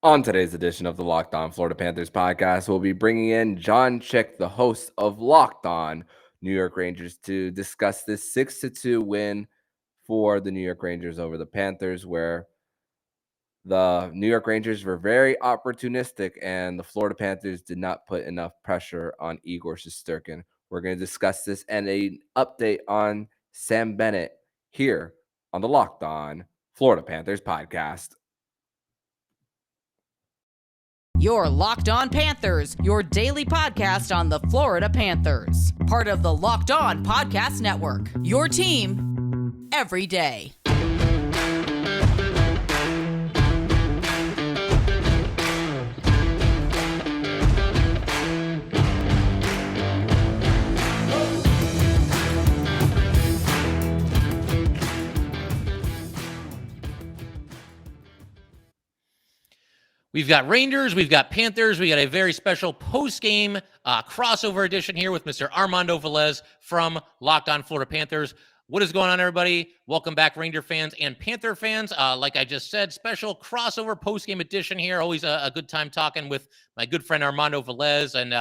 On today's edition of the Locked On Florida Panthers podcast, we'll be bringing in Jon Chik, the host of Locked On New York Rangers, to discuss this 6-2 win for the New York Rangers over the Panthers, where the New York Rangers were very opportunistic and the Florida Panthers did not put enough pressure on Igor Shesterkin. We're going to discuss this and an update on Sam Bennett here on the Locked On Florida Panthers podcast. Your Locked On Panthers, your daily podcast on the Florida Panthers. Part of the Locked On Podcast Network. Your team every day. We've got Rangers, we've got Panthers, we got a very special post-game crossover edition here with Mr. Armando Velez from Locked On Florida Panthers. What is going on, everybody? Welcome back, Ranger fans and Panther fans. Like I just said, special crossover post-game edition here. Always a good time talking with my good friend Armando Velez. And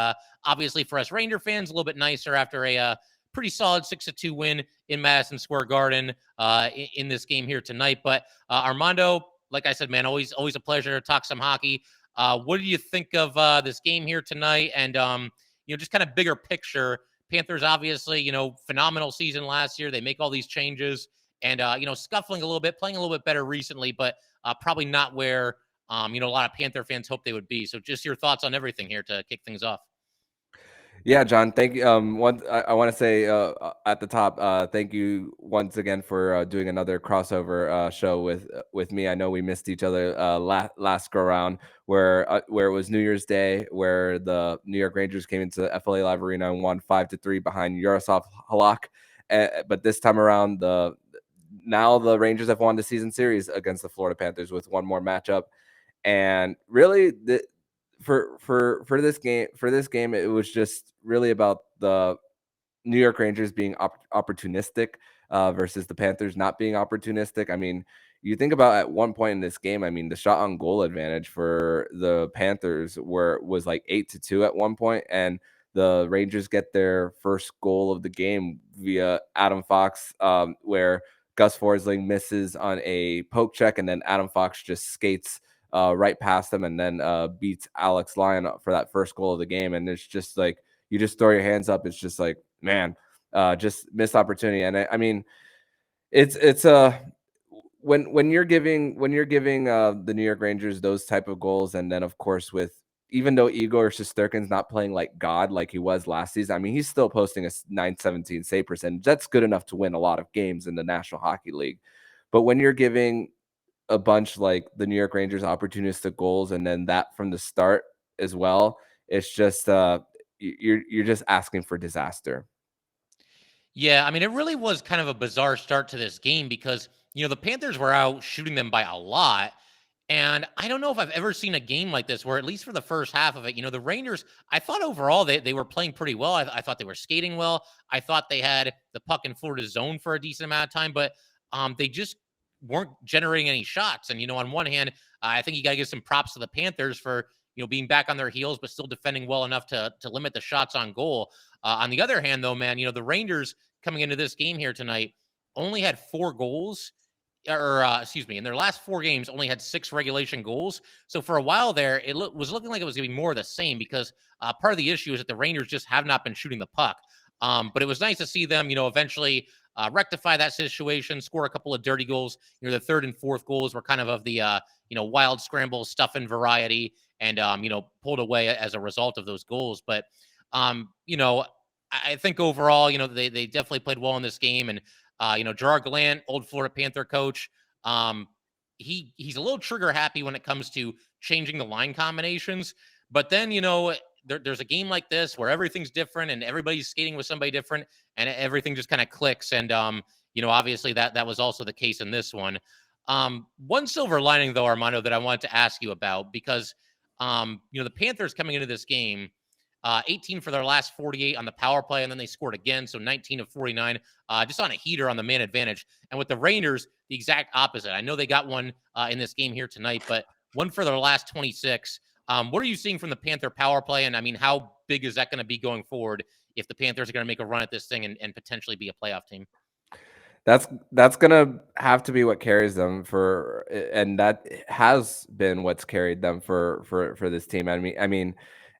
obviously for us Ranger fans, a little bit nicer after a pretty solid 6-2 win in Madison Square Garden in this game here tonight. But Armando, like I said, man, always a pleasure to talk some hockey. What do you think of this game here tonight? And, just kind of bigger picture. Panthers, obviously, phenomenal season last year. They make all these changes and, scuffling a little bit, playing a little bit better recently, but probably not where, a lot of Panther fans hope they would be. So just your thoughts on everything here to kick things off. Yeah, John, thank you. I want to say at the top, thank you once again for doing another crossover show with me. I know we missed each other last go around where it was New Year's Day, where the New York Rangers came into FLA Live Arena and won 5-3 behind Yaroslav Halak. But this time around, the Rangers have won the season series against the Florida Panthers with one more matchup, and really for this game, it was just really about the New York Rangers being opportunistic versus the Panthers not being opportunistic. I mean, you think about at one point in this game, I mean, the shot on goal advantage for the Panthers was like 8-2 at one point, and the Rangers get their first goal of the game via Adam Fox, where Gus Forsling misses on a poke check, and then Adam Fox just skates right past him and then beats Alex Lyon for that first goal of the game. And it's just like, you just throw your hands up. It's just like, man, just missed opportunity. And I mean, it's when you're giving the New York Rangers those type of goals, and then of course even though Igor Shesterkin's not playing like God like he was last season, I mean, he's still posting a .917 save percentage. That's good enough to win a lot of games in the National Hockey League. But when you're giving a bunch like the New York Rangers opportunistic goals, and then that from the start as well, it's just you're just asking for disaster. Yeah, I mean, it really was kind of a bizarre start to this game because, the Panthers were out shooting them by a lot. And I don't know if I've ever seen a game like this where, at least for the first half of it, the Rangers, I thought overall they were playing pretty well. I thought they were skating well. I thought they had the puck in Florida's zone for a decent amount of time, but they just weren't generating any shots. And, on one hand, I think you got to give some props to the Panthers for, being back on their heels, but still defending well enough to limit the shots on goal. On the other hand, though, man, the Rangers coming into this game here tonight only had 4 goals. In their last 4 games, only had 6 regulation goals. So for a while there, it was looking like it was going to be more of the same because part of the issue is that the Rangers just have not been shooting the puck. But it was nice to see them, eventually rectify that situation, score a couple of dirty goals. The third and fourth goals were kind of the, wild scramble stuff and variety and, pulled away as a result of those goals. But, I think overall, they definitely played well in this game. And, Gerard Gallant, old Florida Panther coach, he's a little trigger happy when it comes to changing the line combinations. But then, there's a game like this where everything's different and everybody's skating with somebody different and everything just kind of clicks. And, obviously that was also the case in this one. One silver lining, though, Armando, that I wanted to ask you about because, the Panthers coming into this game, 18 for their last 48 on the power play, and then they scored again, so 19 of 49, just on a heater on the man advantage. And with the Rangers, the exact opposite. I know they got one in this game here tonight, but one for their last 26. What are you seeing from the Panther power play? And I mean, how big is that going to be going forward if the Panthers are going to make a run at this thing and potentially be a playoff team? That's gonna have to be what carries them for, and that has been what's carried them for this team. I mean,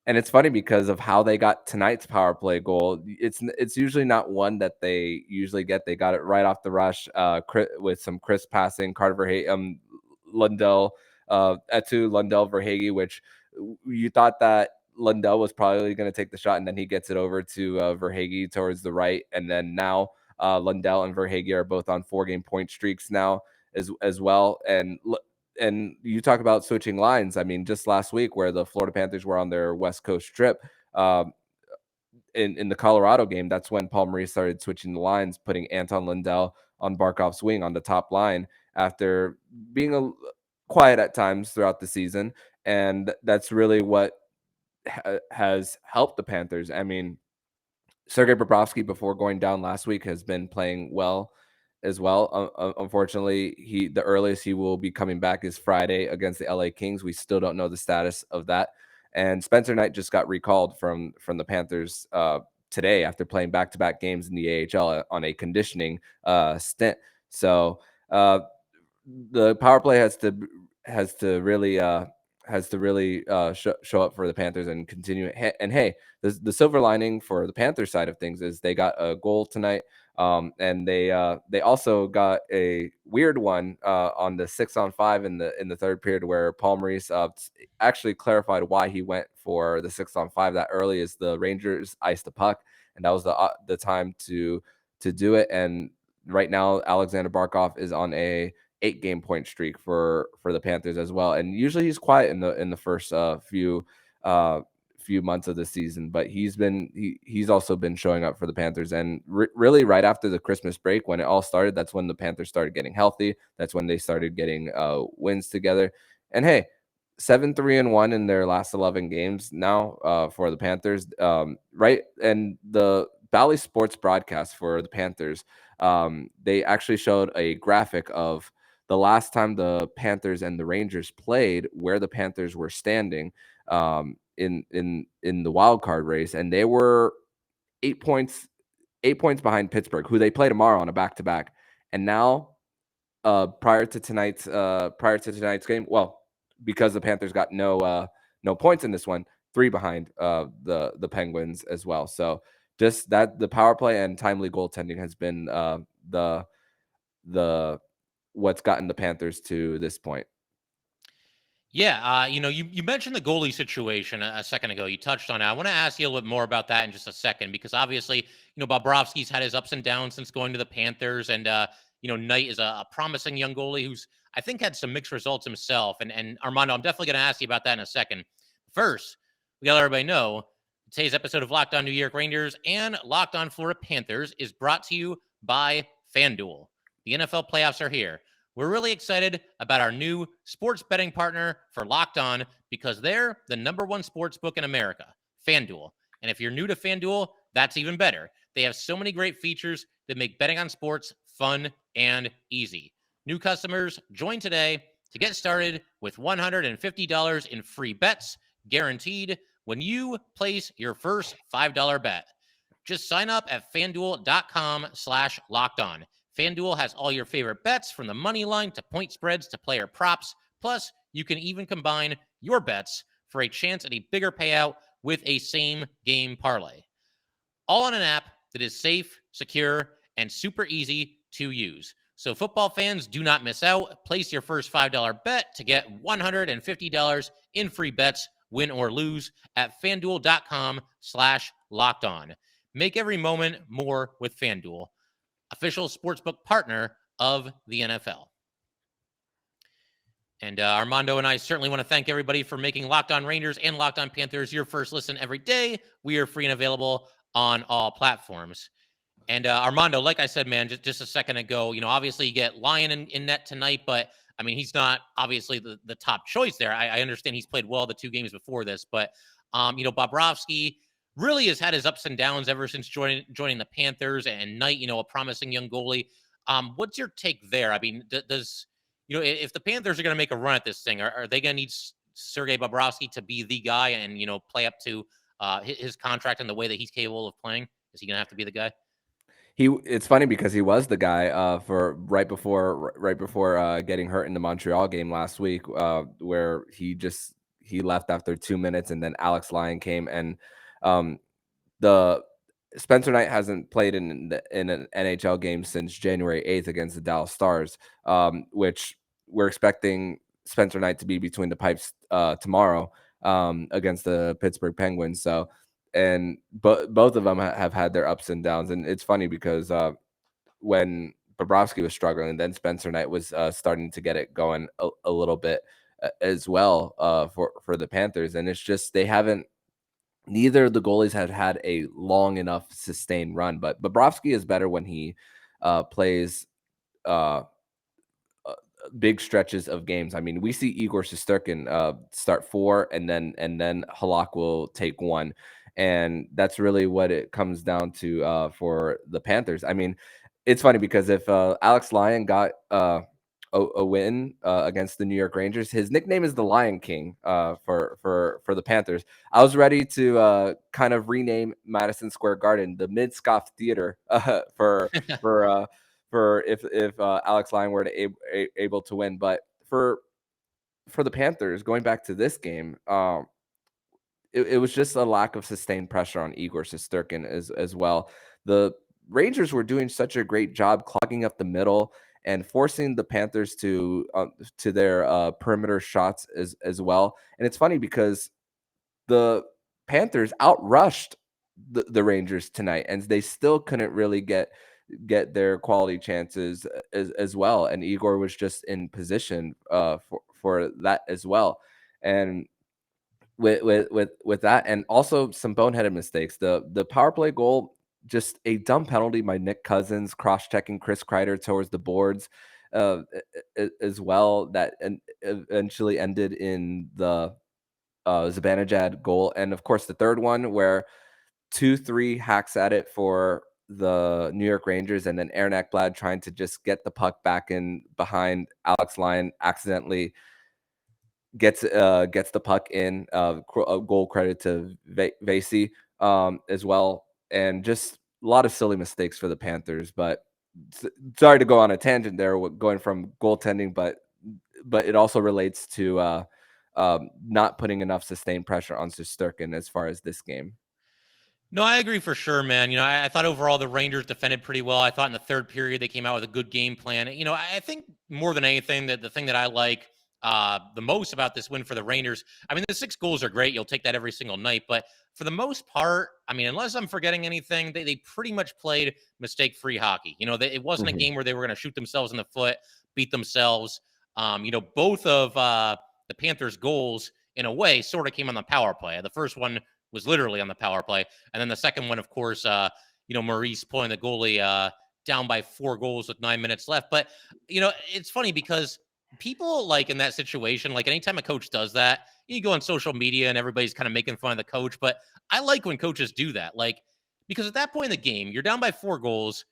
and it's funny because of how they got tonight's power play goal. It's usually not one that they usually get. They got it right off the rush, with some crisp passing. Lundell, Lundell Verhage, which you thought that Lundell was probably going to take the shot, and then he gets it over to Verhage towards the right, and then now Lundell and Verhage are both on 4-game point streaks now as well. And you talk about switching lines. I mean, just last week where the Florida Panthers were on their West Coast trip, in the Colorado game, that's when Paul Maurice started switching the lines, putting Anton Lundell on Barkov's wing on the top line after being quiet at times throughout the season. And that's really what has helped the Panthers. I mean, Sergei Bobrovsky, before going down last week, has been playing well as well. Unfortunately, the earliest he will be coming back is Friday against the LA Kings. We still don't know the status of that. And Spencer Knight just got recalled from the Panthers today after playing back-to-back games in the AHL on a conditioning stint. So the power play has to really show up for the Panthers and continue. And hey, the silver lining for the Panthers side of things is they got a goal tonight, and they also got a weird one on the 6-on-5 in the third period, where Paul Maurice actually clarified why he went for the 6-on-5 that early. Is the Rangers iced the puck, and that was the time to do it. And right now, Alexander Barkov is on a 8-game point streak for the Panthers as well. And usually he's quiet in the first few months of the season, but he's also been showing up for the Panthers. And really right after the Christmas break, when it all started, that's when the Panthers started getting healthy. That's when they started getting wins together. And hey, 7-3-1 in their last 11 games now for the Panthers. Right. And the Bally Sports broadcast for the Panthers, they actually showed a graphic of the last time the Panthers and the Rangers played, where the Panthers were standing in the wild card race, and they were 8 points behind Pittsburgh, who they play tomorrow on a back-to-back. And now, prior to tonight's game, well, because the Panthers got no points in this one, 3 behind the Penguins as well. So just that the power play and timely goaltending has been the what's gotten the Panthers to this point. Yeah, you mentioned the goalie situation a second ago. You touched on it. I want to ask you a little bit more about that in just a second, because obviously, Bobrovsky's had his ups and downs since going to the Panthers, and Knight is a promising young goalie who's, I think, had some mixed results himself. And Armando, I'm definitely going to ask you about that in a second. First, we got to let everybody know today's episode of Locked On New York Rangers and Locked On Florida Panthers is brought to you by FanDuel. The NFL playoffs are here. We're really excited about our new sports betting partner for Locked On, because they're the #1 sports book in America, FanDuel. And if you're new to FanDuel, that's even better. They have so many great features that make betting on sports fun and easy. New customers, join today to get started with $150 in free bets guaranteed when you place your first $5 bet. Just sign up at FanDuel.com/lockedon. FanDuel has all your favorite bets, from the money line to point spreads to player props. Plus, you can even combine your bets for a chance at a bigger payout with a same-game parlay. All on an app that is safe, secure, and super easy to use. So football fans, do not miss out. Place your first $5 bet to get $150 in free bets, win or lose, at FanDuel.com/lockedon. Make every moment more with FanDuel, official sportsbook partner of the NFL. And Armando and I certainly want to thank everybody for making Locked On Rangers and Locked On Panthers your first listen every day. We are free and available on all platforms. And Armando, like I said, man, just a second ago, obviously you get Lyon in net tonight, but I mean, he's not obviously the top choice there. I understand he's played well the 2 games before this, but Bobrovsky really has had his ups and downs ever since joining the Panthers, and Knight, a promising young goalie. What's your take there? I mean, does if the Panthers are going to make a run at this thing, are they going to need Sergei Bobrovsky to be the guy and, play up to his contract and the way that he's capable of playing? Is he going to have to be the guy? It's funny because he was the guy for right before getting hurt in the Montreal game last week, where he left after 2 minutes, and then Alex Lyon came, and um, the Spencer Knight hasn't played in an NHL game since January 8th against the Dallas Stars, which we're expecting Spencer Knight to be between the pipes tomorrow against the Pittsburgh Penguins. So, and both of them have had their ups and downs, and it's funny because when Bobrovsky was struggling, then Spencer Knight was starting to get it going a little bit as well for the Panthers, and it's just they haven't. Neither of the goalies have had a long enough sustained run, but Bobrovsky is better when he plays uh, uh, big stretches of games. I mean, we see Igor Shesterkin start four, and then Halak will take one, and that's really what it comes down to for the Panthers. I mean, it's funny because if Alex Lyon got a win against the New York Rangers, his nickname is the Lion King for the Panthers. I was ready to kind of rename Madison Square Garden the Mid Scoff Theater for if Alex Lyon were to able to win. But for the Panthers, going back to this game, it was just a lack of sustained pressure on Igor Shesterkin as well. The Rangers were doing such a great job clogging up the middle and forcing the Panthers to their perimeter shots as well. And it's funny because the Panthers outrushed the Rangers tonight, and they still couldn't really get their quality chances as well. And Igor was just in position for that as well. And with that, and also some boneheaded mistakes. The power play goal, just a dumb penalty by Nick Cousins, cross checking Chris Kreider towards the boards, as well. That eventually ended in the Zibanejad goal, and of course the third one where 2-3 hacks at it for the New York Rangers, and then Aaron Ekblad trying to just get the puck back in behind Alex Lyon accidentally gets the puck in. A goal credit to Vezina as well, and just a lot of silly mistakes for the Panthers. But sorry to go on a tangent there, going from goaltending, but it also relates to not putting enough sustained pressure on Shesterkin as far as this game. No, I agree for sure, man. I thought overall the Rangers defended pretty well. I thought in the third period they came out with a good game plan. I think more than anything that the thing that I like the most about this win for the Rangers, I mean, the 6 goals are great. You'll take that every single night. But for the most part, I mean, unless I'm forgetting anything, they pretty much played mistake-free hockey. It wasn't a game where they were going to shoot themselves in the foot, beat themselves. Both of the Panthers' goals, in a way, sort of came on the power play. The first one was literally on the power play. And then the second one, of course, Maurice pulling the goalie down by 4 goals with 9 minutes left. But, it's funny because people like in that situation, like anytime a coach does that, you go on social media and everybody's kind of making fun of the coach. But I like when coaches do that, because at that point in the game, you're down by 4 goals.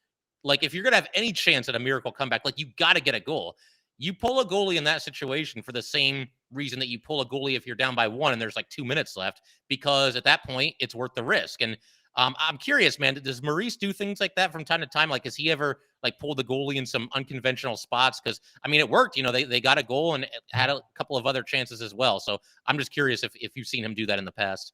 Like, if you're going to have any chance at a miracle comeback, you got to get a goal. You pull a goalie in that situation for the same reason that you pull a goalie if you're down by 1 and there's 2 minutes left, because at that point it's worth the risk. And I'm curious, man, does Maurice do things like that from time to time? Has he ever pulled the goalie in some unconventional spots? Because I mean, it worked. They got a goal and had a couple of other chances as well. So I'm just curious if you've seen him do that in the past.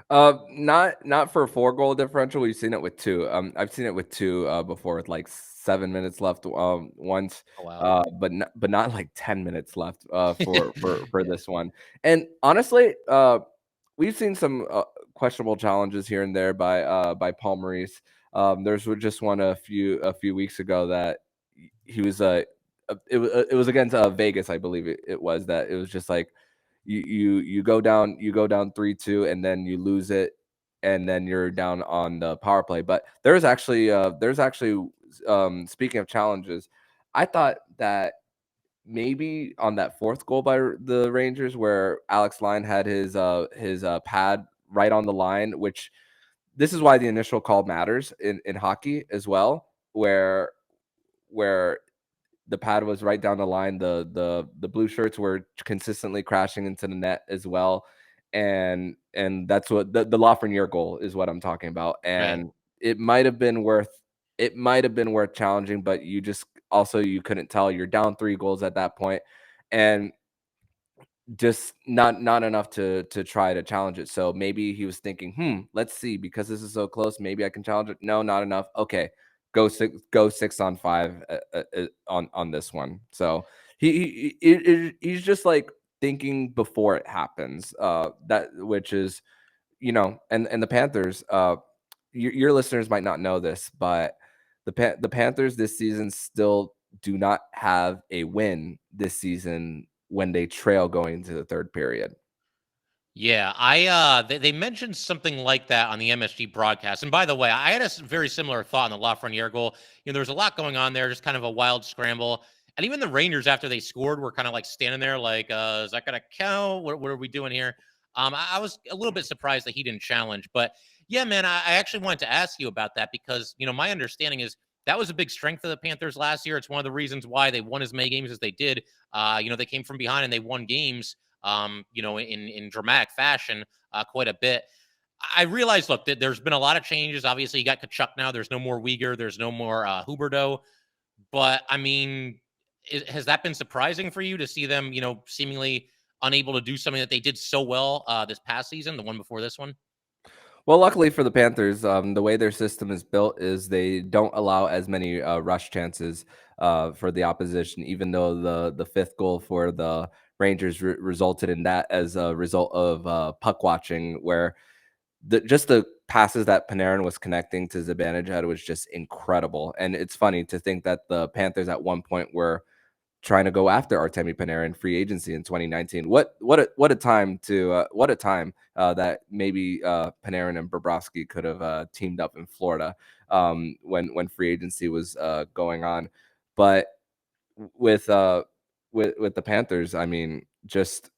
Not for a 4 goal differential. We've seen it with 2. I've seen it with 2 before with 7 minutes left once. Oh, wow. But not 10 minutes left for this one. And honestly, we've seen some questionable challenges here and there by Paul Maurice. There's just one a few weeks ago that he was it was against Vegas, I believe it was, that it was just you go down 3-2 and then you lose it, and then you're down on the power play. But there's actually speaking of challenges, I thought that maybe on that 4th goal by the Rangers where Alex Lyon had his pad right on the line, which this is why the initial call matters in hockey as well, where the pad was right down the line. The blue shirts were consistently crashing into the net as well, and that's what the Lafreniere goal is what I'm talking about. Right. And it might have been worth challenging, but you just also you couldn't tell. You're down 3 goals at that point, and just not enough to try to challenge it. So maybe he was thinking, let's see, because this is so close, maybe I can challenge it. No, not enough. Okay, go 6-on-5 on this one. So he's just like thinking before it happens. That which is, and the Panthers. Your listeners might not know this, but the Panthers this season still do not have a win this season when they trail going into the third period. Yeah, they mentioned something like that on the MSG broadcast. And by the way, I had a very similar thought on the Lafreniere goal. There was a lot going on there, just kind of a wild scramble. And even the Rangers, after they scored, were kind of like standing there, like, is that going to count? What are we doing here? I was a little bit surprised that he didn't challenge. But yeah, man, I actually wanted to ask you about that because, my understanding is that was a big strength of the Panthers last year. It's one of the reasons why they won as many games as they did. They came from behind and they won games in dramatic fashion quite a bit. I realized, look, that there's been a lot of changes. Obviously, you got Kachuk now. There's no more Uyghur. There's no more Huberdeau. But, I mean, has that been surprising for you to see them, seemingly unable to do something that they did so well this past season, the one before this one? Well, luckily for the Panthers, the way their system is built is they don't allow as many rush chances for the opposition, even though the fifth goal for the Rangers resulted in that as a result of puck watching, where just the passes that Panarin was connecting to Zibanejad was just incredible. And it's funny to think that the Panthers at one point were trying to go after Artemi Panarin free agency in 2019. What a time that maybe Panarin and Bobrovsky could have teamed up in Florida when free agency was going on. But with with the Panthers, I mean, just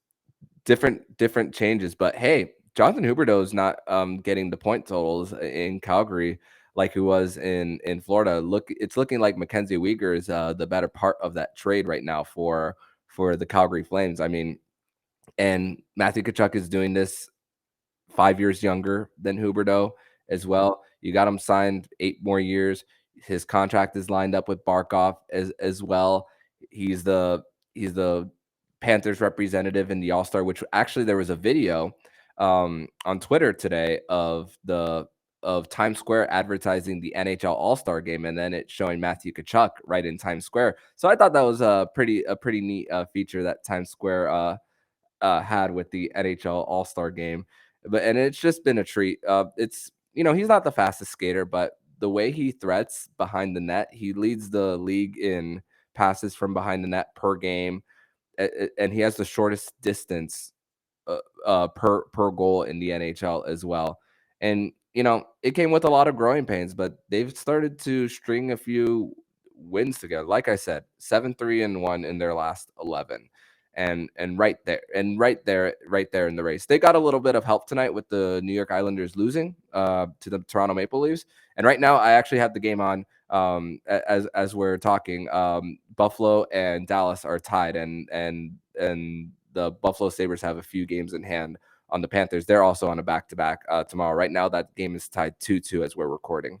different changes. But hey, Jonathan Huberdeau is not getting the point totals in Calgary like he was in Florida. It's looking like Mackenzie Weegar is the better part of that trade right now for the Calgary Flames. I mean, and Matthew Tkachuk is doing this 5 years younger than Huberdeau as well. You got him signed 8 more years. His contract is lined up with Barkov as well. He's the Panthers representative in the All-Star, which actually there was a video on Twitter today of Times Square advertising the NHL All-Star game, and then it's showing Matthew Tkachuk right in Times Square. So I thought that was a pretty neat feature that Times Square had with the NHL All-Star game. And it's just been a treat. It's he's not the fastest skater, but the way he threats behind the net, he leads the league in passes from behind the net per game, and he has the shortest distance per goal in the NHL as well. And it came with a lot of growing pains, but they've started to string a few wins together. Like I said, 7-3-1 in their last 11. And right there in the race. They got a little bit of help tonight with the New York Islanders losing to the Toronto Maple Leafs. And right now I actually have the game on as we're talking. Buffalo and Dallas are tied, and the Buffalo Sabres have a few games in hand on the Panthers. They're also on a back-to-back tomorrow. Right now, that game is tied 2-2 as we're recording.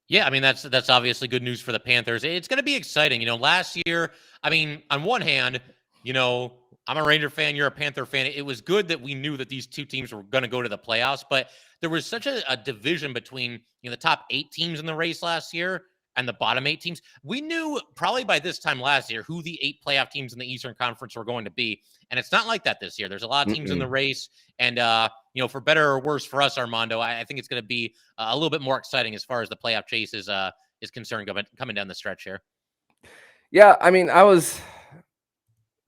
Yeah, I mean, that's obviously good news for the Panthers. It's going to be exciting. Last year, I mean, on one hand, I'm a Ranger fan, you're a Panther fan. It was good that we knew that these two teams were going to go to the playoffs, but there was such a division between the top 8 teams in the race last year and the bottom 8 teams. We knew probably by this time last year who the 8 playoff teams in the Eastern Conference were going to be, and it's not like that this year. There's a lot of teams in the race, and for better or worse for us, Armando, I think it's going to be a little bit more exciting as far as the playoff chase is concerned coming down the stretch here. Yeah, I mean,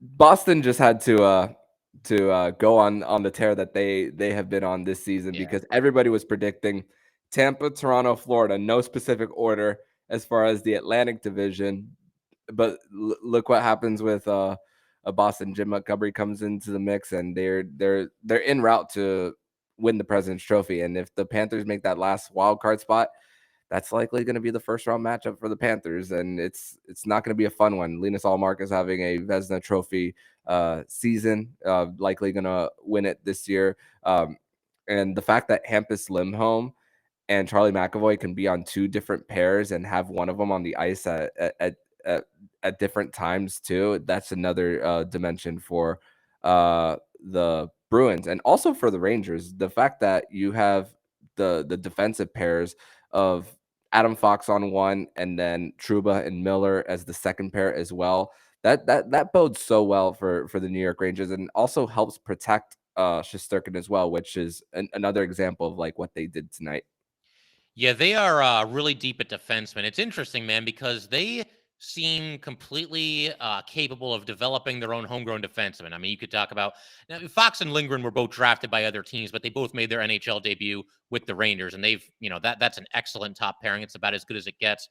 Boston just had to go on the tear that they have been on this season, because everybody was predicting Tampa, Toronto, Florida, no specific order as far as the Atlantic Division. But look what happens with a Boston. Jim Montgomery comes into the mix, and they're en route to win the President's Trophy. And if the Panthers make that last wild card spot, that's likely going to be the first round matchup for the Panthers, and it's not going to be a fun one. Linus Allmark is having a Vezina Trophy season, likely going to win it this year. And the fact that Hampus Lindholm and Charlie McAvoy can be on two different pairs and have one of them on the ice at, at different times too. That's another dimension for the Bruins and also for the Rangers. The fact that you have the defensive pairs of Adam Fox on one and then Trouba and Miller as the second pair as well. That bodes so well for the New York Rangers and also helps protect Shesterkin as well, which is another example of like what they did tonight. Yeah, they are really deep at defensemen. It's interesting, man, because they seem completely capable of developing their own homegrown defensemen. I mean, you could talk about now, Fox and Lindgren were both drafted by other teams, but they both made their NHL debut with the Rangers, and they've, that's an excellent top pairing. It's about as good as it gets.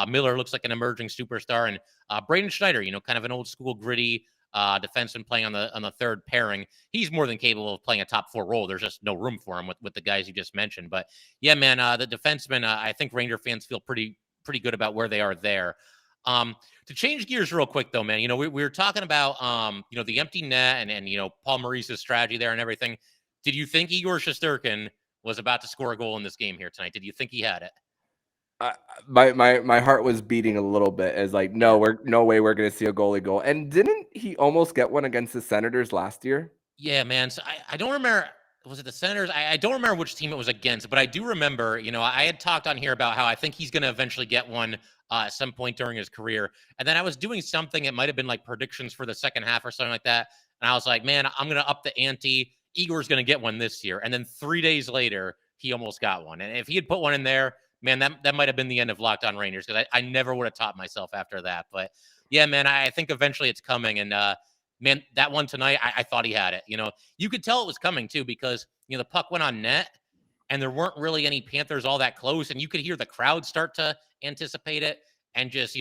Miller looks like an emerging superstar, and Braden Schneider, kind of an old school gritty defenseman playing on the third pairing. He's more than capable of playing a top four role. There's just no room for him with the guys you just mentioned. But yeah, man, the defensemen, I think Ranger fans feel pretty good about where they are there. To change gears real quick though, man, we were talking about the empty net and Paul Maurice's strategy there and everything. Did you think Igor Shesterkin was about to score a goal in this game here tonight? Did you think he had it? My heart was beating a little bit as like, no, no way we're gonna see a goalie goal. And didn't he almost get one against the Senators last year? Yeah, man. So I don't remember. Was it the Senators? I don't remember which team it was against, but I do remember, I had talked on here about how I think he's going to eventually get one at some point during his career. And then I was doing something, it might have been like predictions for the second half or something like that. And I was like, man, I'm going to up the ante. Igor's going to get one this year. And then 3 days later, he almost got one. And if he had put one in there, man, that might have been the end of Locked On Rangers because I never would have topped myself after that. But yeah, man, I think eventually it's coming. And, man, that one tonight, I thought he had it. You could tell it was coming too because the puck went on net, and there weren't really any Panthers all that close, and you could hear the crowd start to anticipate it, and just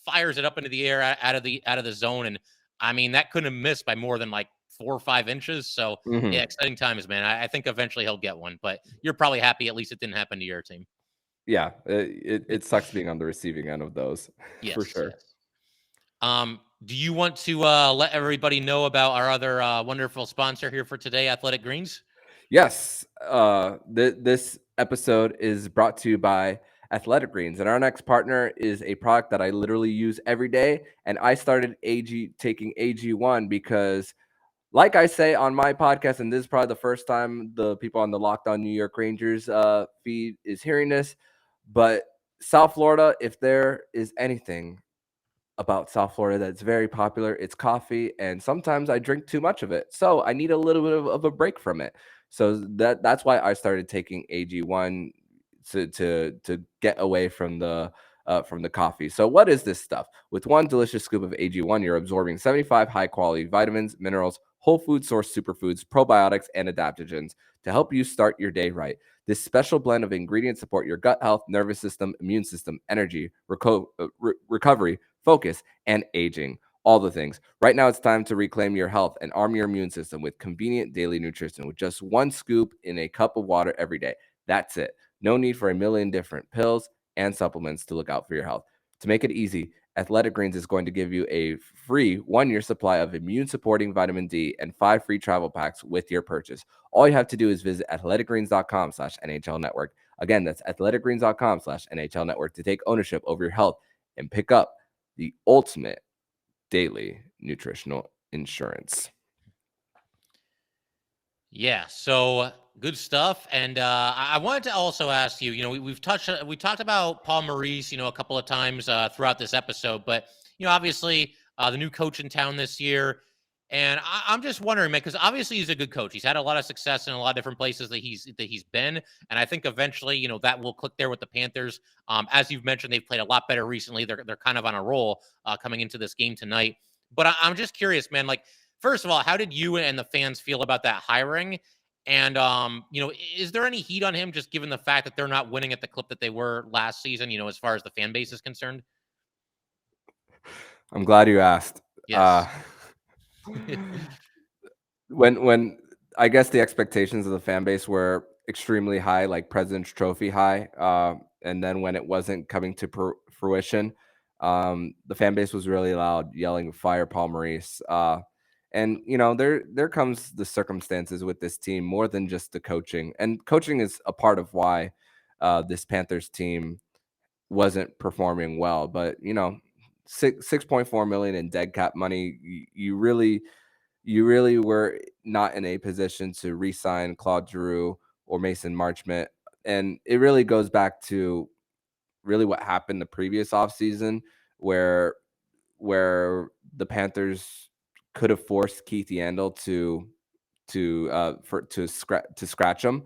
fires it up into the air out of the zone, and I mean that couldn't have missed by more than like 4 or 5 inches. So yeah, exciting times, man. I think eventually he'll get one, but you're probably happy at least it didn't happen to your team. Yeah, it sucks being on the receiving end of those. Yes, for sure. Yes. Do you want to let everybody know about our other wonderful sponsor here for today, Athletic Greens? Yes. This episode is brought to you by Athletic Greens, and our next partner is a product that I literally use every day. And I started taking AG1 because, like I say on my podcast, and this is probably the first time the people on the Locked On New York Rangers feed is hearing this, but South Florida, if there is anything about South Florida that's very popular, it's coffee, and sometimes I drink too much of it, so I need a little bit of a break from it. So that's why I started taking AG1 to get away from the coffee. So what is this stuff? With one delicious scoop of AG1, you're absorbing 75 high quality vitamins, minerals, whole food source superfoods, probiotics, and adaptogens to help you start your day right. This special blend of ingredients support your gut health, nervous system, immune system, energy, recovery, focus, and aging. All the things. Right now, it's time to reclaim your health and arm your immune system with convenient daily nutrition with just one scoop in a cup of water every day. That's it. No need for a million different pills and supplements to look out for your health. To make it easy, Athletic Greens is going to give you a free 1-year supply of immune-supporting vitamin D and 5 free travel packs with your purchase. All you have to do is visit athleticgreens.com/NHL Network. Again, that's athleticgreens.com/NHL Network to take ownership over your health and pick up the ultimate daily nutritional insurance. Yeah, so good stuff. And I wanted to also ask you, we talked about Paul Maurice, a couple of times throughout this episode, but obviously the new coach in town this year. And I'm just wondering, man, because obviously he's a good coach. He's had a lot of success in a lot of different places that he's been, and I think eventually, that will click there with the Panthers. As you've mentioned, they've played a lot better recently. They're kind of on a roll coming into this game tonight. But I'm just curious, man. Like, first of all, how did you and the fans feel about that hiring? And is there any heat on him, just given the fact that they're not winning at the clip that they were last season? As far as the fan base is concerned. I'm glad you asked. Yes. When I guess the expectations of the fan base were extremely high, like President's Trophy high, and then when it wasn't coming to fruition, the fan base was really loud, yelling "Fire Paul Maurice." And there comes the circumstances with this team more than just the coaching, and coaching is a part of why this Panthers team wasn't performing well. But 6.4 million in dead cap money, you really were not in a position to re-sign Claude Giroux or Mason Marchment. And it really goes back to really what happened the previous offseason, where the Panthers could have forced Keith Yandel to scratch him,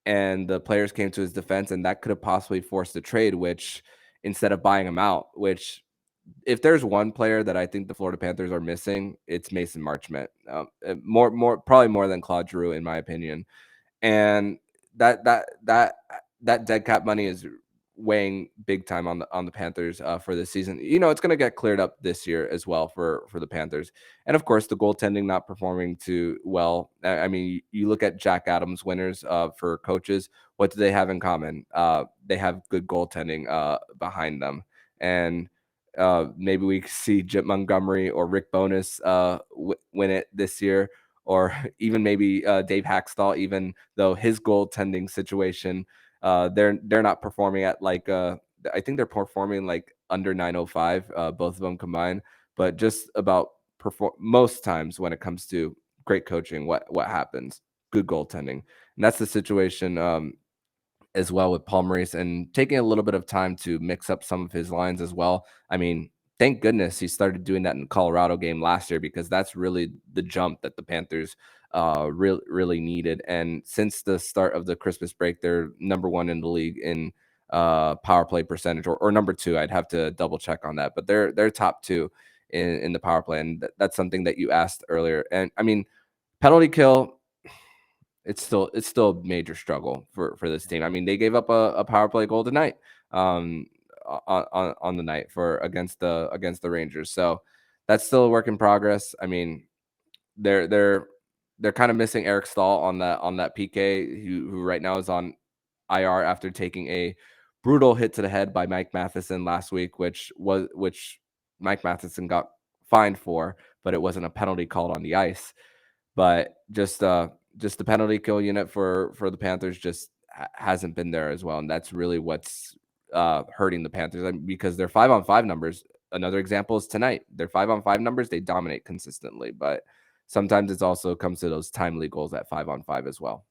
and the players came to his defense, and that could have possibly forced a trade, which instead of buying him out, which if there's one player that I think the Florida Panthers are missing, it's Mason Marchment. Probably more than Claude Giroux, in my opinion. And that dead cap money is weighing big time on the Panthers for this season. It's going to get cleared up this year as well for the Panthers. And of course, the goaltending not performing too well. I mean, you look at Jack Adams winners for coaches. What do they have in common? They have good goaltending behind them. And maybe we see Jim Montgomery or Rick Bowness win it this year, or even maybe Dave Hackstall, even though his goaltending situation, they're not performing at like I think they're performing like under 905, both of them combined. But just about most times when it comes to great coaching, what happens? Good goaltending, and that's the situation as well with Paul Maurice, and taking a little bit of time to mix up some of his lines as well. I mean, thank goodness he started doing that in the Colorado game last year, because that's really the jump that the Panthers really needed. And since the start of the Christmas break, they're number one in the league in power play percentage, or number two. I'd have to double check on that, but they're top two in the power play, and that's something that you asked earlier. And I mean, penalty kill, it's still a major struggle for this team. I mean, they gave up a power play goal tonight, on the night against the Rangers. So that's still a work in progress. I mean, they're kind of missing Eric Stahl on that PK, who right now is on IR after taking a brutal hit to the head by Mike Matheson last week, which Mike Matheson got fined for, but it wasn't a penalty called on the ice. But just the penalty kill unit for the Panthers just hasn't been there as well, and that's really what's hurting the Panthers. I mean, because their 5-on-5 numbers. Another example is tonight. Their 5-on-5 numbers, they dominate consistently, but sometimes it's also comes to those timely goals at 5-on-5 as well.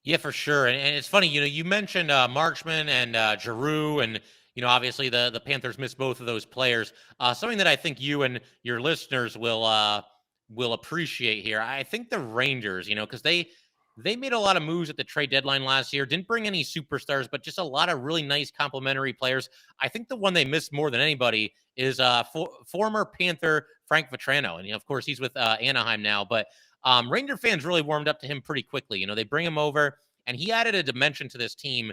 Yeah, for sure. And it's funny, you mentioned Marchman and Giroux, and obviously the Panthers missed both of those players. Something that I think you and your listeners will appreciate here. I think the Rangers, because they made a lot of moves at the trade deadline last year. Didn't bring any superstars, but just a lot of really nice complementary players. I think the one they missed more than anybody is former Panther Frank Vetrano, and of course he's with Anaheim now, but. Ranger fans really warmed up to him pretty quickly. They bring him over, and he added a dimension to this team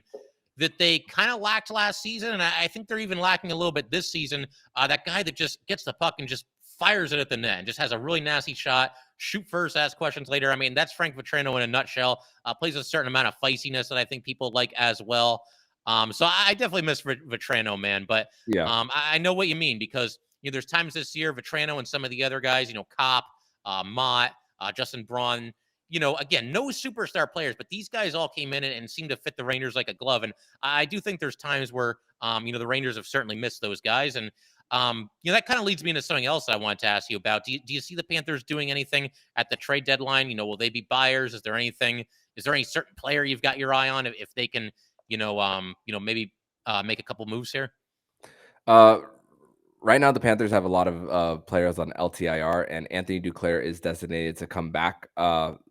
that they kind of lacked last season, and I think they're even lacking a little bit this season. That guy that just gets the puck and just fires it at the net and just has a really nasty shot, shoot first, ask questions later. I mean, that's Frank Vetrano in a nutshell. Plays a certain amount of feistiness that I think people like as well. So I definitely miss Vetrano, man. But Yeah. I know what you mean, because there's times this year, Vetrano and some of the other guys, Kopp, Mott, Justin Braun, again, no superstar players, but these guys all came in and seemed to fit the Rangers like a glove. And I do think there's times where, the Rangers have certainly missed those guys. And, that kind of leads me into something else I wanted to ask you about. Do you see the Panthers doing anything at the trade deadline? Will they be buyers? Is there any certain player you've got your eye on if they can, maybe make a couple moves here? Right now, the Panthers have a lot of players on LTIR, and Anthony Duclair is designated to come back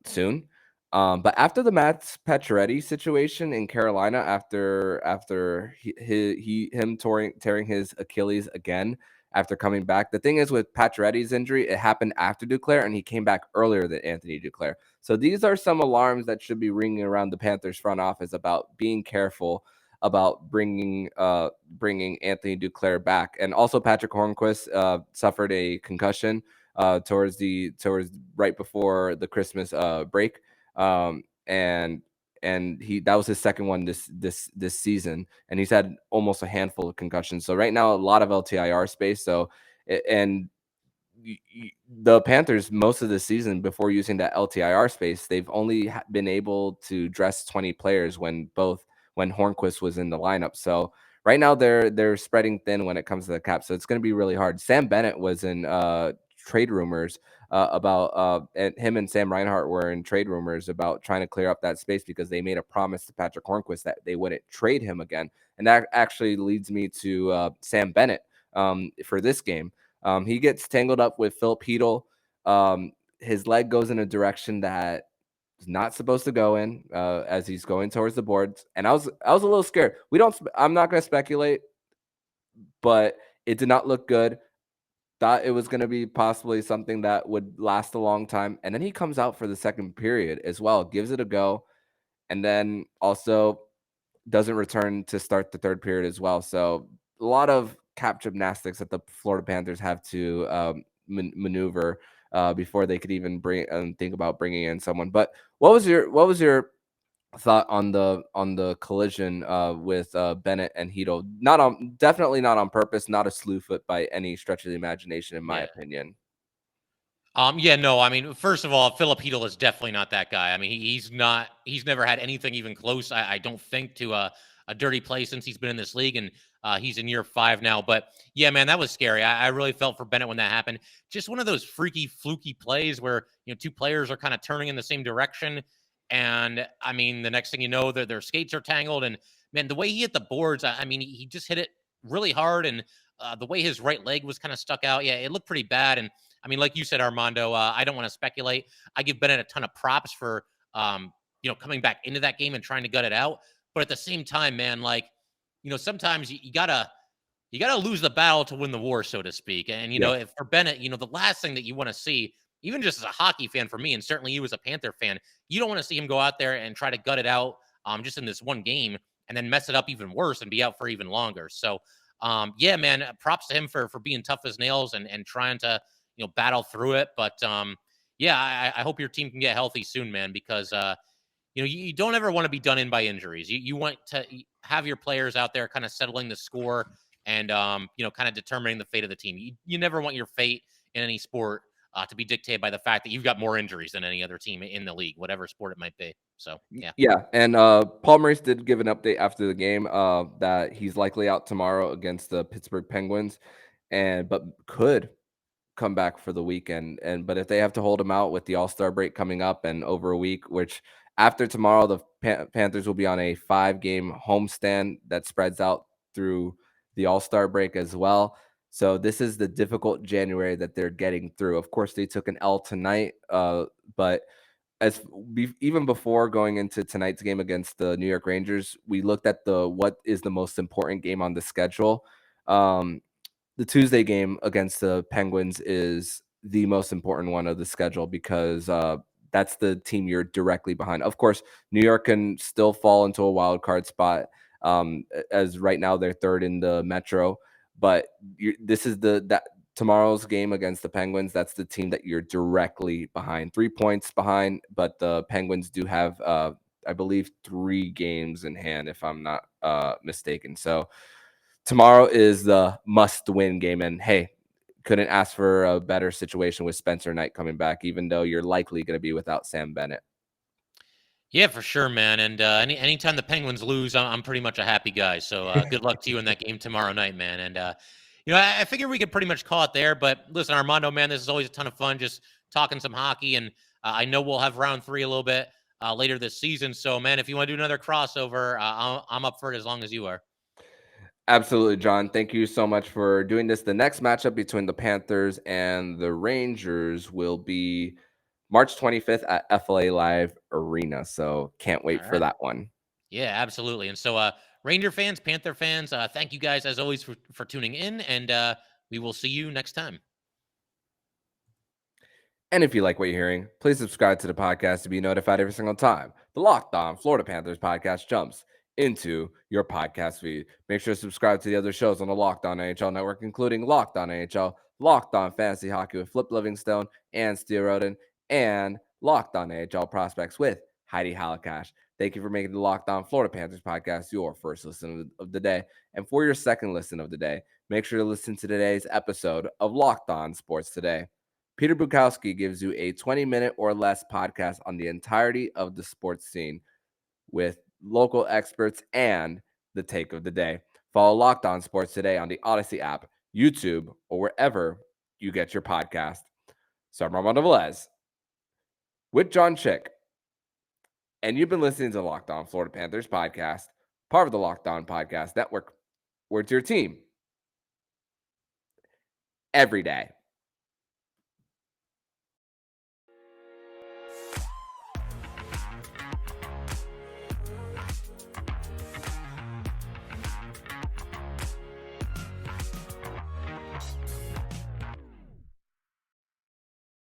soon. But after the Matt Pacioretty situation in Carolina, after him tearing his Achilles again after coming back, the thing is with Pacioretty's injury, it happened after Duclair, and he came back earlier than Anthony Duclair. So these are some alarms that should be ringing around the Panthers front office about being careful about bringing Anthony Duclair back. And also Patrick Hornquist suffered a concussion towards right before the Christmas break, and and that was his second one this season, and he's had almost a handful of concussions. So right now, a lot of LTIR space. So and the Panthers, most of the season before using that LTIR space, they've only been able to dress 20 players when Hornquist was in the lineup. So right now they're spreading thin when it comes to the cap. So it's going to be really hard. Sam Bennett was in trade rumors about and him and Sam Reinhart were in trade rumors about trying to clear up that space because they made a promise to Patrick Hornquist that they wouldn't trade him again. And that actually leads me to Sam Bennett for this game. He gets tangled up with Filip Chytil. His leg goes in a direction that is not supposed to go in as he's going towards the boards. And I was a little scared. I'm not going to speculate, but it did not look good. Thought it was going to be possibly something that would last a long time. And then he comes out for the second period as well, gives it a go, and then also doesn't return to start the third period as well. So a lot of cap gymnastics that the Florida Panthers have to maneuver before they could even think about bringing in someone. But what was your thought on the collision with Bennett and Hito? Definitely not on purpose, not a slew foot by any stretch of the imagination, in my opinion. Yeah, no, I mean, first of all, Filip Chytil is definitely not that guy. I mean, he's never had anything even close, I don't think, to a dirty play since he's been in this league, and he's in year 5 now. But yeah, man, that was scary. I really felt for Bennett when that happened. Just one of those freaky, fluky plays where, two players are kind of turning in the same direction. And I mean, the next thing you know, their skates are tangled. And man, the way he hit the boards, I mean, he just hit it really hard. And the way his right leg was kind of stuck out, yeah, it looked pretty bad. And I mean, like you said, Armando, I don't want to speculate. I give Bennett a ton of props for, coming back into that game and trying to gut it out. But at the same time, man, like, sometimes you gotta lose the battle to win the war, so to speak. And if for Bennett, the last thing that you want to see, even just as a hockey fan for me, and certainly you as a Panther fan, you don't want to see him go out there and try to gut it out just in this one game and then mess it up even worse and be out for even longer. So, yeah, man, props to him for being tough as nails and trying to battle through it. But yeah, I hope your team can get healthy soon, man, because you don't ever want to be done in by injuries. You want to have your players out there kind of settling the score and kind of determining the fate of the team. You never want your fate in any sport to be dictated by the fact that you've got more injuries than any other team in the league, whatever sport it might be. So yeah. And Paul Maurice did give an update after the game that he's likely out tomorrow against the Pittsburgh Penguins, but could come back for the weekend. But if they have to hold him out with the All-Star break coming up and over a week, which after tomorrow the Panthers will be on a 5-game homestand that spreads out through the All-Star break as well. So this is the difficult January that they're getting through. Of course, they took an L tonight, but even before going into tonight's game against the New York Rangers, we looked at what is the most important game on the schedule. The Tuesday game against the Penguins is the most important one of the schedule because that's the team you're directly behind. Of course, New York can still fall into a wild card spot as right now they're third in the Metro, but this is tomorrow's game against the Penguins. That's the team that you're directly behind, 3 points behind, but the Penguins do have, I believe, 3 games in hand, if I'm not mistaken. So tomorrow is the must-win game, and hey, couldn't ask for a better situation with Spencer Knight coming back, even though you're likely going to be without Sam Bennett. Yeah, for sure, man. And anytime the Penguins lose, I'm pretty much a happy guy. So good luck to you in that game tomorrow night, man. And I figure we could pretty much call it there. But listen, Armando, man, this is always a ton of fun, just talking some hockey. And I know we'll have round 3 a little bit later this season. So, man, if you want to do another crossover, I'm up for it as long as you are. Absolutely, John. Thank you so much for doing this. The next matchup between the Panthers and the Rangers will be March 25th at FLA Live Arena. So can't wait for that one. Yeah, absolutely. And so Ranger fans, Panther fans, thank you guys as always for tuning in. And we will see you next time. And if you like what you're hearing, please subscribe to the podcast to be notified every single time the Locked On Florida Panthers podcast jumps into your podcast feed. Make sure to subscribe to the other shows on the Locked On NHL network, including Locked On NHL, Locked On Fantasy Hockey with Flip Livingstone and Steel Roden, and Locked On NHL Prospects with Heidi Halakash. Thank you for making the Locked On Florida Panthers podcast your first listen of the day. And for your second listen of the day, make sure to listen to today's episode of Locked On Sports Today. Peter Bukowski gives you a 20-minute or less podcast on the entirety of the sports scene with local experts and the take of the day. Follow Locked On Sports Today on the Odyssey app, YouTube, or wherever you get your podcast. So I'm Armando Velez with Jon Chik, and you've been listening to the Locked On Florida Panthers podcast, part of the Locked On Podcast Network, where it's your team every day.